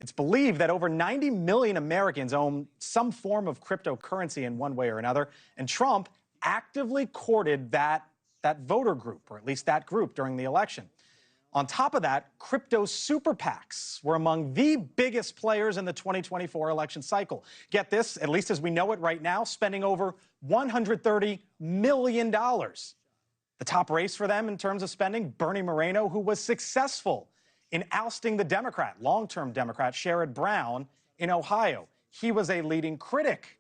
It's believed that over 90 million Americans own some form of cryptocurrency in one way or another, and Trump actively courted that voter group, or at least that group, during the election. On top of that, crypto super PACs were among the biggest players in the 2024 election cycle. Get this, at least as we know it right now, spending over $130 million. The top race for them in terms of spending, Bernie Moreno, who was successful in ousting the Democrat, long-term Democrat, Sherrod Brown in Ohio. He was a leading critic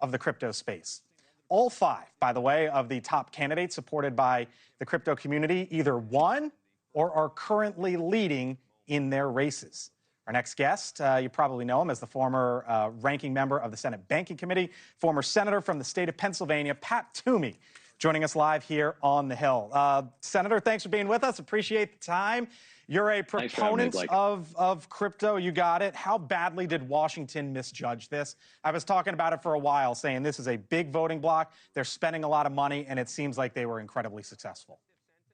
of the crypto space. All five, by the way, of the top candidates supported by the crypto community either won or are currently leading in their races. Our next guest, you probably know him as the former ranking member of the Senate Banking Committee, former senator from the state of Pennsylvania, Pat Toomey, joining us live here on the Hill. Senator, thanks for being with us. Appreciate the time. You're a proponent of crypto. You got it. How badly did Washington misjudge this? I was talking about it for a while, saying this is a big voting bloc. They're spending a lot of money, and it seems like they were incredibly successul.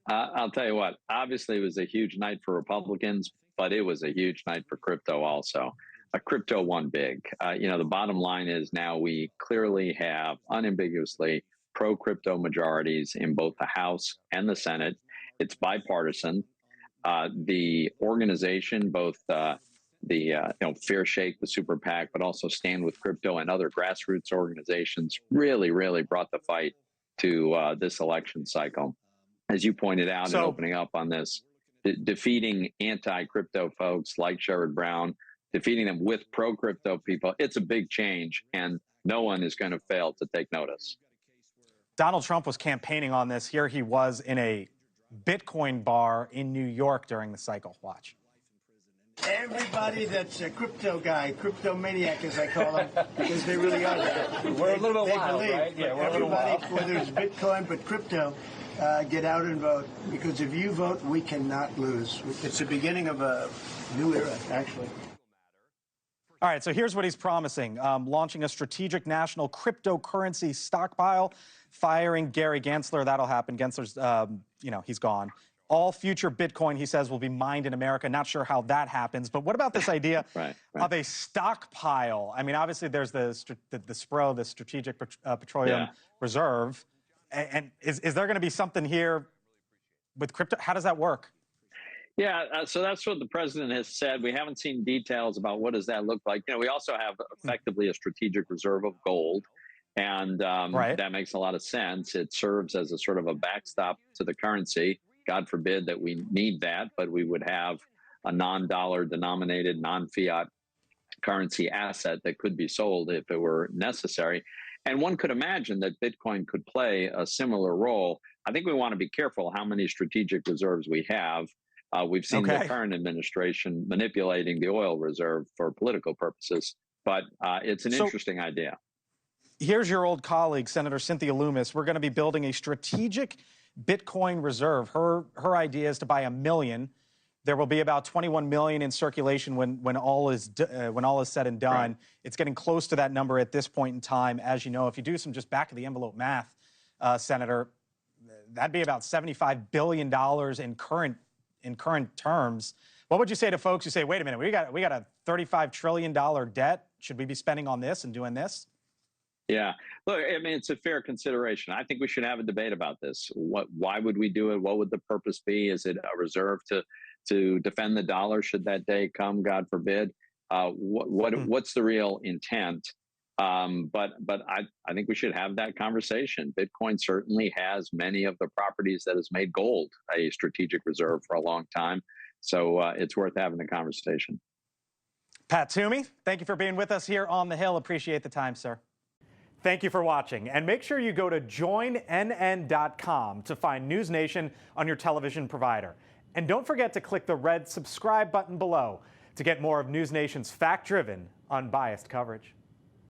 I'll tell you what, obviously it was a huge night for Republicans, but it was a huge night for crypto also. Crypto won big. The bottom line is now we clearly have unambiguously pro-crypto majorities in both the House and the Senate. It's bipartisan. The organization, both Fair Shake, the Super PAC, but also Stand with Crypto and other grassroots organizations really brought the fight to this election cycle. As you pointed out in opening up on this, defeating anti-crypto folks like Sherrod Brown, defeating them with pro-crypto people, it's a big change, and no one is going to fail to take notice. Donald Trump was campaigning on this. Here he was in a Bitcoin bar in New York during the cycle. Watch. Everybody that's a crypto guy, crypto maniac, as I call them, because they really are that. We're a little bit wild, right? Yeah, we're a little wild. Whether it's Bitcoin, but crypto, get out and vote, because if you vote, we cannot lose. It's the beginning of a new era, actually. All right, so here's what he's promising. Launching a strategic national cryptocurrency stockpile, firing Gary Gensler. That'll happen. Gensler's, he's gone. All future Bitcoin, he says, will be mined in America. Not sure how that happens. But what about this idea of a stockpile? I mean, obviously, there's the SPRO, the Strategic Petroleum Reserve. And is there going to be something here with crypto? How does that work? Yeah, so that's what the president has said. We haven't seen details about what does that look like. We also have effectively a strategic reserve of gold, and that makes a lot of sense. It serves as a sort of a backstop to the currency. God forbid that we need that, but we would have a non-dollar denominated, non-fiat currency asset that could be sold if it were necessary. And one could imagine that Bitcoin could play a similar role. I think we want to be careful how many strategic reserves we have. We've seen the current administration manipulating the oil reserve for political purposes, but it's an interesting idea. Here's your old colleague, Senator Cynthia Lummis. We're going to be building a strategic Bitcoin reserve. Her idea is to buy 1 million. There will be about 21 million in circulation when all is said and done. Right. It's getting close to that number at this point in time. As you know, if you do some just back of the envelope math, Senator, that'd be about $75 billion in current terms. What would you say to folks who say, wait a minute, we got a $35 trillion debt. Should we be spending on this and doing this? Yeah, look, I mean, it's a fair consideration. I think we should have a debate about this. Why would we do it? What would the purpose be? Is it a reserve to defend the dollar should that day come, God forbid? What's the real intent? But I think we should have that conversation. Bitcoin certainly has many of the properties that has made gold a strategic reserve for a long time. So it's worth having the conversation. Pat Toomey, thank you for being with us here on the Hill. Appreciate the time, sir. Thank you for watching. And make sure you go to joinnn.com to find NewsNation on your television provider. And don't forget to click the red subscribe button below to get more of NewsNation's fact-driven, unbiased coverage.